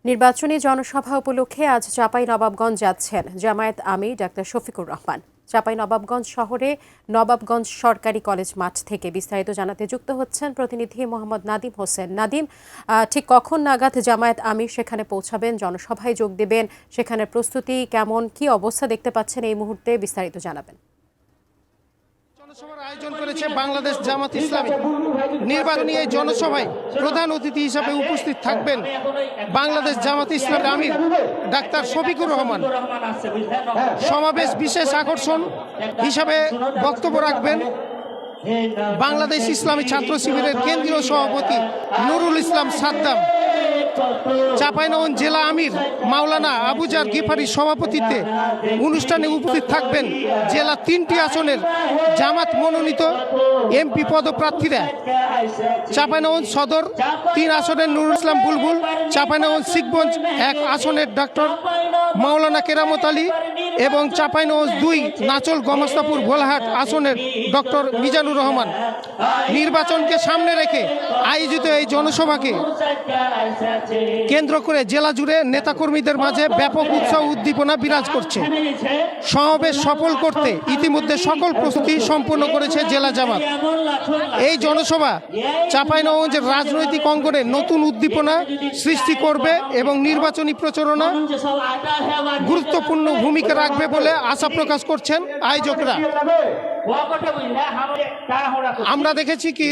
নির্বাচনী জনসভা উপলক্ষে আজ চাঁপাইনবাবগঞ্জ যাচ্ছেন জামায়াত আমির ডাক্তার শফিকুর রহমান। চাঁপাইনবাবগঞ্জ শহরে নবাবগঞ্জ সরকারি কলেজ মাঠ থেকে বিস্তারিত জানাতে যুক্ত হচ্ছেন প্রতিনিধি মোহাম্মদ নাদিম হোসেন। নাদিম, ঠিক কখন নাগাদ জামায়াত আমির সেখানে পৌঁছাবেন, জনসভায় যোগ দেবেন, সেখানের প্রস্তুতি কেমন, কি অবস্থা দেখতে পাচ্ছেন এই মুহূর্তে, বিস্তারিত জানাবেন। জনসভার আয়োজন করেছে বাংলাদেশ জামাত ইসলামী। নির্বাচনী এই জনসভায় প্রধান অতিথি হিসাবে উপস্থিত থাকবেন বাংলাদেশ জামাত ইসলামের আমির ডাক্তার শফিকুর রহমান। সমাবেশ বিশেষ আকর্ষণ হিসাবে বক্তব্য রাখবেন বাংলাদেশ ইসলামী ছাত্র শিবিরের কেন্দ্রীয় সভাপতি নুরুল ইসলাম সাদ্দাম। চাঁপাইনবাবগঞ্জ জেলা আমির মাওলানা আবুজার গিফারির সভাপতিত্বে অনুষ্ঠানে উপস্থিত থাকবেন জেলা 3টি আসনের জামাত মনোনীত এমপি পদপ্রার্থীরা। চাঁপাইনবাবগঞ্জ সদর 3 আসনের নুরুল ইসলাম বুলবুল, চাঁপাইনবাবগঞ্জ শিখগঞ্জ 1 আসনের ডক্টর মাওলানা কেরামত আলী এবং চাঁপাইনবাবগঞ্জ 2 নাচল গমস্তাপুর ভোলাহাট আসনের ডক্টর মিজানুর রহমান। নির্বাচনকে সামনে রেখে আয়োজিত এই জনসভাকে কেন্দ্র করে জেলা জুড়ে নেতাকর্মীদের মাঝে ব্যাপক উৎসাহ উদ্দীপনা বিরাজ করছে। সমাবেশ সফল করতে ইতিমধ্যে সকল প্রস্তুতি সম্পন্ন করেছে জেলা জামাত। এই জনসভা চাঁপাইনবাবগঞ্জের রাজনৈতিক অঙ্গনে নতুন উদ্দীপনা সৃষ্টি করবে এবং নির্বাচনী প্রচারণা গুরুত্বপূর্ণ ভূমিকা রাখবে বলে আশা প্রকাশ করছেন আয়োজকরা। আমরা দেখেছি কি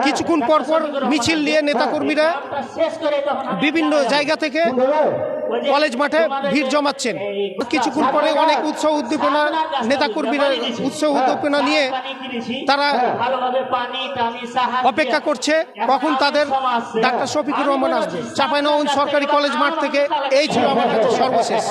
কিছুক্ষণ পরপর মিছিল নিয়ে নেতাকর্মীরা বিভিন্ন জায়গা থেকে কলেজ মাঠে ভিড় জমাচ্ছেন। কিছুক্ষণ পরে অনেক উৎসাহ উদ্দীপনা নেতাকর্মীরা উৎসাহ উদ্দীপনা নিয়ে তারা অপেক্ষা করছে কখন তাদের ডাক্তার শফিকুর রহমান আসবে। চাঁপাইনবাবগঞ্জ সরকারি কলেজ মাঠ থেকে এই ছিল আমার কাছে সর্বশেষ।